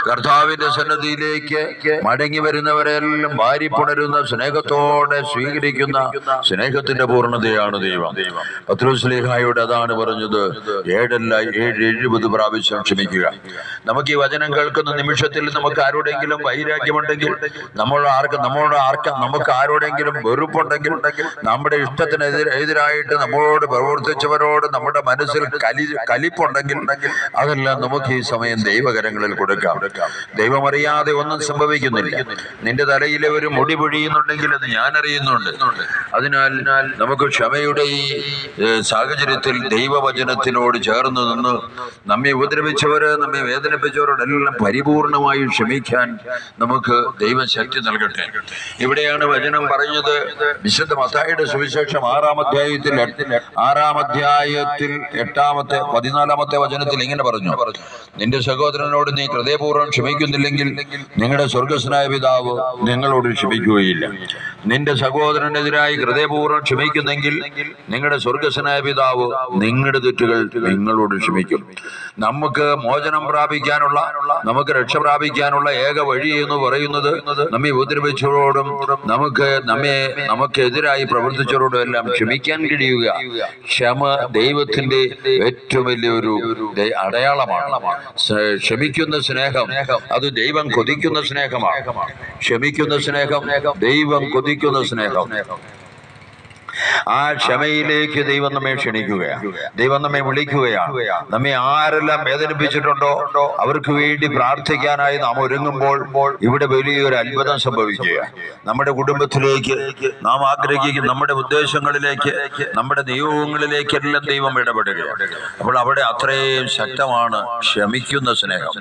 കർത്താവിന്റെ സന്നദ്ധിയിലേക്ക് മടങ്ങി വരുന്നവരെല്ലാം വാരിപ്പുണരുന്ന സ്നേഹത്തോടെ സ്വീകരിക്കുന്ന സ്നേഹത്തിന്റെ പൂർണ്ണതയാണ് ദൈവം. പത്രോസ്ലീഹായോട് അതാണ് പറഞ്ഞത്, 7 പ്രാവശ്യം ക്ഷമിക്കുക. നമുക്ക് ഈ വചനം കേൾക്കുന്ന നിമിഷത്തിൽ നമുക്ക് ആരോടെങ്കിലും വൈരാഗ്യമുണ്ടെങ്കിൽ, നമുക്ക് ആരോടെങ്കിലും വെറുപ്പുണ്ടെങ്കിൽ, നമ്മുടെ ഇഷ്ടത്തിനെതിരായിട്ട് നമ്മളോട് പ്രവർത്തിച്ചവരോട് നമ്മുടെ മനസ്സിൽ കലിപ്പുണ്ടെങ്കിൽ, അതെല്ലാം നമുക്ക് ഈ സമയം ദൈവകരങ്ങളിൽ കൊടുക്കാം. ദൈവം അറിയാതെ ഒന്നും സംഭവിക്കുന്നില്ല. നിന്റെ തലയിലെ ഒരു മുടി പൊഴിയുന്നുണ്ടെങ്കിൽ അത് ഞാൻ അറിയുന്നുണ്ട്. അതിനാൽ നമുക്ക് ക്ഷമയുടെ ഈ സാഹചര്യത്തിൽ ദൈവവചനത്തിനോട് ചേർന്ന് നിന്ന് നമ്മെ ഉപദ്രവിച്ചവര്, നമ്മെ വേദനിപ്പിച്ചവരോടെല്ലാം പരിപൂർണമായി ക്ഷമിക്കാൻ നമുക്ക് ദൈവം ശക്തി നൽകട്ടെ. ഇവിടെയാണ് വചനം പറഞ്ഞത്. വിശുദ്ധ മത്തായിയുടെ സുവിശേഷം 6-ാം അധ്യായത്തിൽ 14-ാമത്തെ വചനത്തിൽ ഇങ്ങനെ പറഞ്ഞു, നിന്റെ സഹോദരനോട് നീ ഹൃദയപൂർവ്വം ക്ഷമിക്കുന്നില്ലെങ്കിൽ നിങ്ങളുടെ സ്വർഗ്ഗസ്ഥനായ പിതാവ് നിങ്ങളോട് ക്ഷമിക്കുകയില്ല. നിന്റെ സഹോദരനെതിരായി ഹൃദയപൂർവ്വം ക്ഷമിക്കുന്നെങ്കിൽ നിങ്ങളുടെ സ്വർഗ്ഗസ്ഥനായ പിതാവ് നിങ്ങളുടെ തെറ്റുകൾ നിങ്ങളോട് ക്ഷമിക്കും. നമുക്ക് മോചനം പ്രാപിക്കാനുള്ള, നമുക്ക് രക്ഷ പ്രാപിക്കാനുള്ള ഏക വഴി എന്ന് പറയുന്നത് നമ്മെ ഉപദ്രവിച്ചവരോടും നമുക്കെതിരായി പ്രവർത്തിച്ചവരോടും എല്ലാം ക്ഷമിക്കാൻ കഴിയുക. ക്ഷമ ദൈവത്തിന്റെ ഏറ്റവും വലിയൊരു അടയാളമാണ്. ക്ഷമിക്കുന്ന സ്നേഹം അത് ദൈവം കൊതിക്കുന്ന സ്നേഹമാണ്. ക്ഷമിക്കുന്ന സ്നേഹം ദൈവം കൊതിക്കുന്ന സ്നേഹം. ആ ക്ഷമയിലേക്ക് ദൈവം നമ്മെ ക്ഷണിക്കുകയാണ്. ദൈവം നമ്മെ വിളിക്കുകയാണ്. നമ്മെ ആരെല്ലാം വേദനിപ്പിച്ചിട്ടുണ്ടോ അവർക്ക് വേണ്ടി പ്രാർത്ഥിക്കാനായി നാം ഒരുങ്ങുമ്പോൾ ഇവിടെ വലിയൊരു അത്ഭുതം സംഭവിക്കുക. നമ്മുടെ കുടുംബത്തിലേക്ക് നാം ആഗ്രഹിക്കുന്ന നമ്മുടെ ഉദ്ദേശങ്ങളിലേക്ക്, നമ്മുടെ നിയോഗങ്ങളിലേക്കെല്ലാം ദൈവം ഇടപെടുക. അപ്പോൾ അവിടെ അത്രയും ശക്തമാണ് ക്ഷമിക്കുന്ന സ്നേഹം.